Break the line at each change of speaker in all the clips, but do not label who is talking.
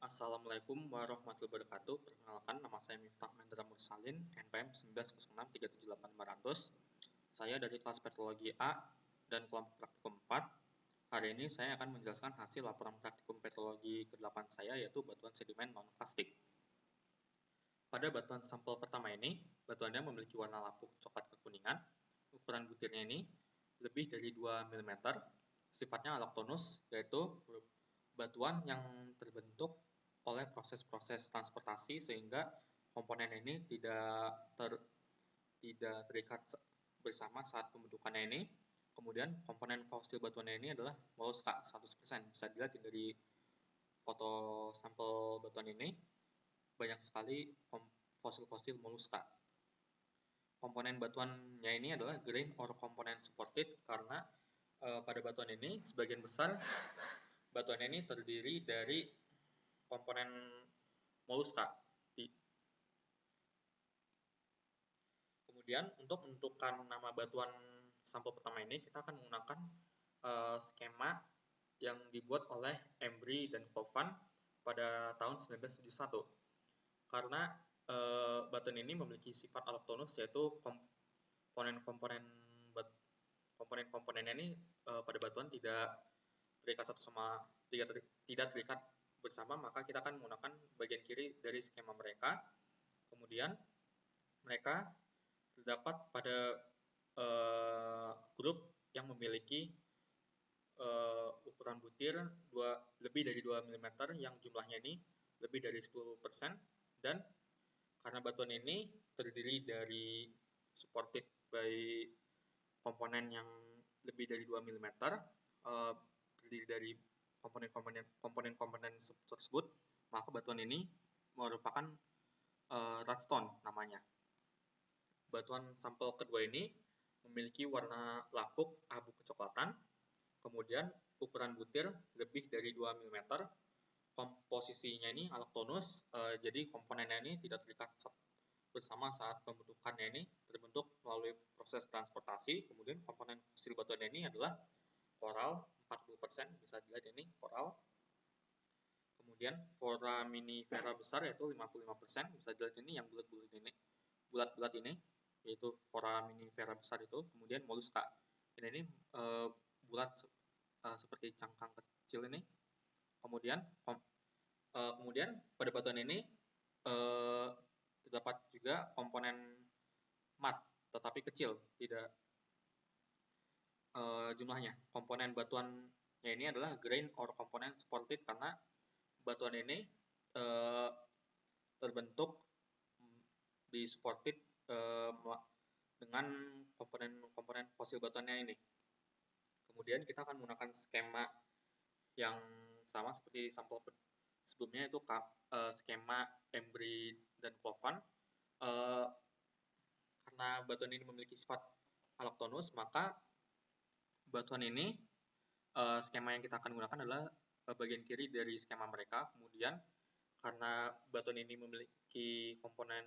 Assalamualaikum warahmatullahi wabarakatuh. Perkenalkan, nama saya Miftah Mendra Mursalin, NPM 190637800. Saya dari kelas Petrologi A dan kelompok praktikum 4. Hari ini saya akan menjelaskan hasil laporan praktikum petrologi ke-8 saya, yaitu batuan sedimen non-plastik. Pada batuan sampel pertama ini, batuannya memiliki warna lapuk coklat kekuningan. Ukuran butirnya ini lebih dari 2 mm. Sifatnya allochthonous, yaitu batuan yang terbentuk oleh proses-proses transportasi sehingga komponen ini tidak terikat bersama saat pembentukannya ini. Kemudian komponen fosil batuannya ini adalah moluska 100%. Bisa dilihat dari foto sampel batuan ini, banyak sekali fosil-fosil moluska. Komponen batuannya ini adalah grain or component supported karena pada batuan ini sebagian besar batuan ini terdiri dari komponen moluska. Kemudian untuk menentukan nama batuan sampel pertama ini, kita akan menggunakan skema yang dibuat oleh Embry dan Kovan pada tahun 1971. Karena batuan ini memiliki sifat allochthonous, yaitu komponen-komponennya ini pada batuan tidak terikat bersama, maka kita akan menggunakan bagian kiri dari skema mereka. Kemudian mereka terdapat pada grup yang memiliki ukuran butir lebih dari 2 mm yang jumlahnya ini lebih dari 10%, dan karena batuan ini terdiri dari supported by komponen yang lebih dari 2 mm, terdiri dari komponen-komponen tersebut, maka batuan ini merupakan rudstone namanya. Batuan sampel kedua ini memiliki warna lapuk abu kecoklatan, kemudian ukuran butir lebih dari 2 mm, komposisinya ini allochthonous, jadi komponennya ini tidak terikat bersama saat pembentukannya ini terbentuk melalui proses transportasi. Kemudian komponen fosil batuan ini adalah coral 40%, bisa dilihat ini coral. Kemudian foraminifera besar yaitu 55%, bisa dilihat ini yang bulat-bulat ini, yaitu foraminifera besar itu. Kemudian moluska ini bulat seperti cangkang kecil ini. Kemudian pada batuan ini terdapat juga komponen mat, tetapi kecil, tidak jumlahnya. Komponen batuannya ini adalah grain or component supported karena batuan ini terbentuk supported dengan komponen fosil batuannya ini. Kemudian kita akan menggunakan skema yang sama seperti sampel sebelumnya, itu skema Embry dan Kovan. Karena batuan ini memiliki sifat allochthonous, maka batuan ini skema yang kita akan gunakan adalah bagian kiri dari skema mereka. Kemudian karena batuan ini memiliki komponen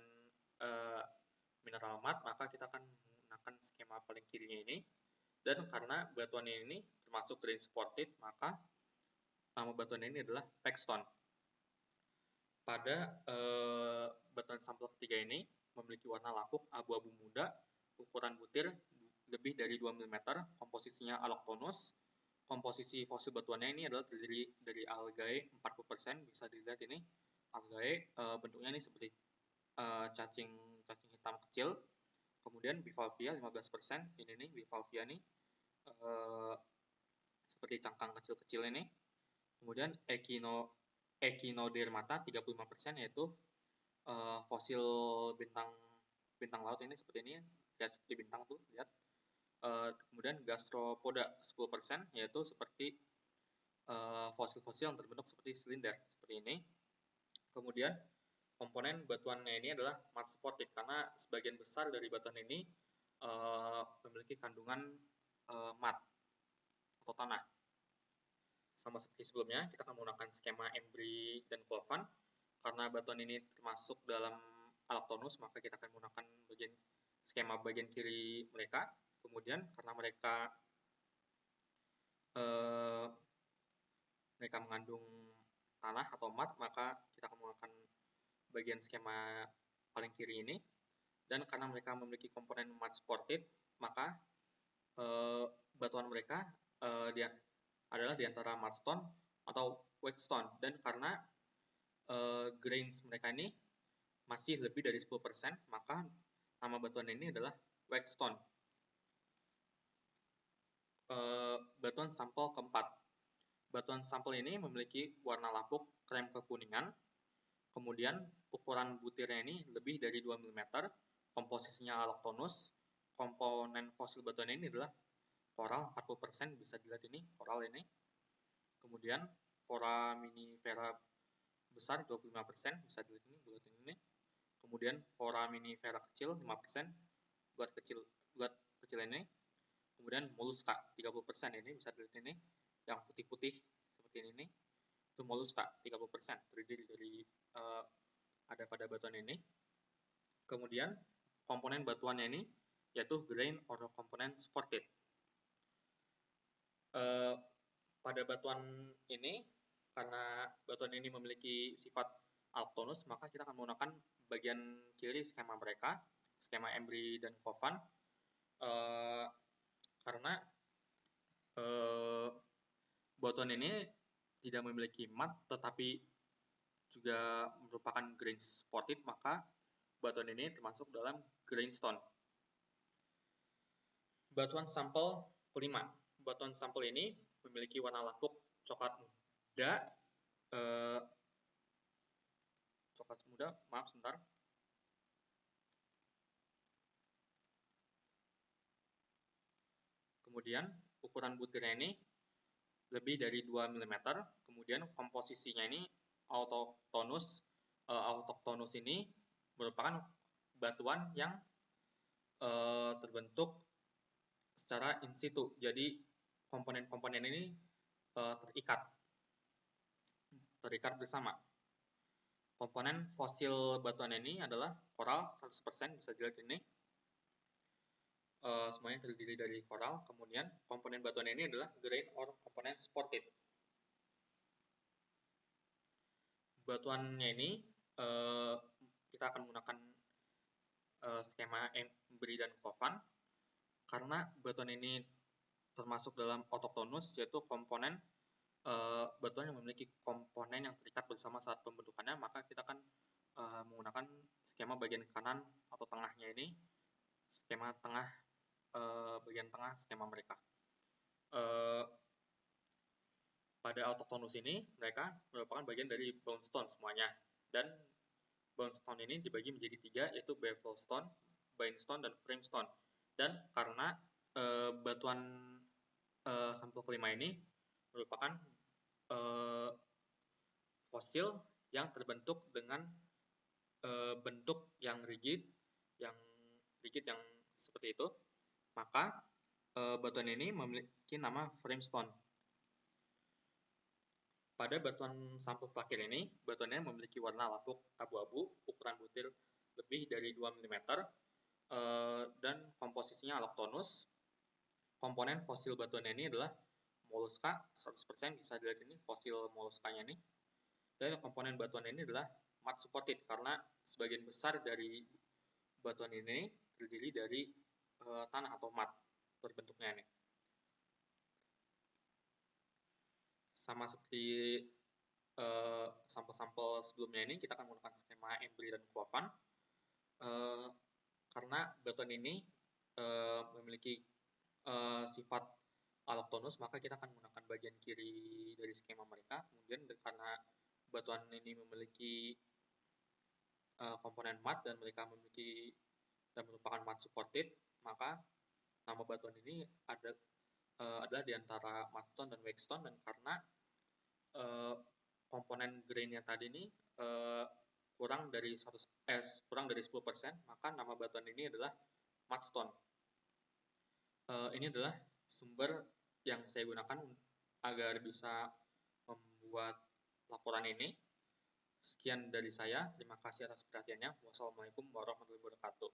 mineral mat, maka kita akan menggunakan skema paling kirinya ini. Dan karena batuan ini termasuk grain supported, maka nama batuan ini adalah Paxton. Pada batuan sampel ketiga ini memiliki warna lapuk abu-abu muda, ukuran butir lebih dari 2 mm, komposisinya allochthonous. Komposisi fosil batuannya ini adalah terdiri dari algae 40%, bisa dilihat ini algae, bentuknya ini seperti cacing hitam kecil. Kemudian bivalvia 15%, ini nih bivalvia nih seperti cangkang kecil-kecil ini. Kemudian echinodermata 35%, yaitu fosil bintang laut ini seperti ini, lihat seperti bintang tuh, lihat. Kemudian gastropoda 10%, yaitu seperti fosil-fosil yang terbentuk seperti silinder seperti ini. Kemudian komponen batuannya ini adalah mat supported karena sebagian besar dari batuan ini memiliki kandungan mat atau tanah. Sama seperti sebelumnya, kita akan menggunakan skema Embry dan Kovan. Karena batuan ini termasuk dalam allochthonous, maka kita akan menggunakan skema bagian kiri mereka. Kemudian karena mereka mengandung tanah atau mat, maka kita akan menggunakan bagian skema paling kiri ini. Dan karena mereka memiliki komponen mat supported, maka batuan mereka adalah di antara mudstone atau wetstone. Dan karena grains mereka ini masih lebih dari 10%, maka nama batuan ini adalah wetstone. Batuan sampel keempat. Batuan sampel ini memiliki warna lapuk krem kekuningan, kemudian ukuran butirnya ini lebih dari 2 mm, komposisinya allochthonous, komponen fosil batuan ini adalah coral 40%, bisa dilihat ini coral ini, kemudian foraminifera besar 25%, bisa dilihat ini buletin ini, kemudian foraminifera kecil 5%, bulat kecil ini, kemudian moluska 30%, ini bisa dilihat ini yang putih-putih seperti ini, itu moluska 30%, terdiri dari ada pada batuan ini. Kemudian komponen batuannya ini yaitu grain or komponen supported. Pada batuan ini, karena batuan ini memiliki sifat allochthonous, maka kita akan menggunakan bagian kiri skema mereka, skema Embry dan Kovan, karena batuan ini tidak memiliki mat tetapi juga merupakan grain supported, maka batuan ini termasuk dalam grain stone. Batuan sampel kelima. Batuan sampel ini memiliki warna lapuk coklat muda, Kemudian ukuran butirnya ini lebih dari 2 mm, kemudian komposisinya ini autochthonous. Autochthonous ini merupakan batuan yang terbentuk secara in situ, jadi komponen-komponen ini terikat bersama. Komponen fosil batuan ini adalah coral 100%, bisa dilihat ini. Semuanya terdiri dari coral. Kemudian komponen batuan ini adalah grain or komponen supported. Batuannya ini kita akan menggunakan skema Embry dan Kovan karena batuan ini termasuk dalam autochthonous, yaitu komponen batuan yang memiliki komponen yang terikat bersama saat pembentukannya, maka kita akan menggunakan skema bagian kanan atau tengahnya ini, skema tengah, bagian tengah skema mereka. Pada autochthonous ini mereka merupakan bagian dari boundstone semuanya, dan boundstone ini dibagi menjadi 3, yaitu bevelstone, bindstone, dan framestone. Dan karena batuan sampel kelima ini merupakan fosil yang terbentuk dengan bentuk yang rigid yang seperti itu, maka batuan ini memiliki nama framestone. Pada batuan sampel terakhir ini, batuannya memiliki warna lapuk abu-abu, ukuran butir lebih dari 2 mm, dan komposisinya allochthonous. Komponen fosil batuannya ini adalah moluska 100%, bisa dilihat ini fosil moluskanya ini. Dan komponen batuan ini adalah mud supported, karena sebagian besar dari batuan ini terdiri dari tanah atau mud terbentuknya ini. Sama seperti sampel-sampel sebelumnya ini, kita akan menggunakan skema Embry dan Kovan. Karena batuan ini memiliki sifat allochthonous, maka kita akan menggunakan bagian kiri dari skema mereka. Kemudian karena batuan ini memiliki komponen mud dan mereka memiliki dan merupakan mud supported, maka nama batuan ini adalah di antara mudstone dan wetstone. Dan karena komponen grainnya tadi ini kurang dari 10%, maka nama batuan ini adalah mudstone. Ini adalah sumber yang saya gunakan agar bisa membuat laporan ini. Sekian dari saya, terima kasih atas perhatiannya. Wassalamualaikum warahmatullahi wabarakatuh.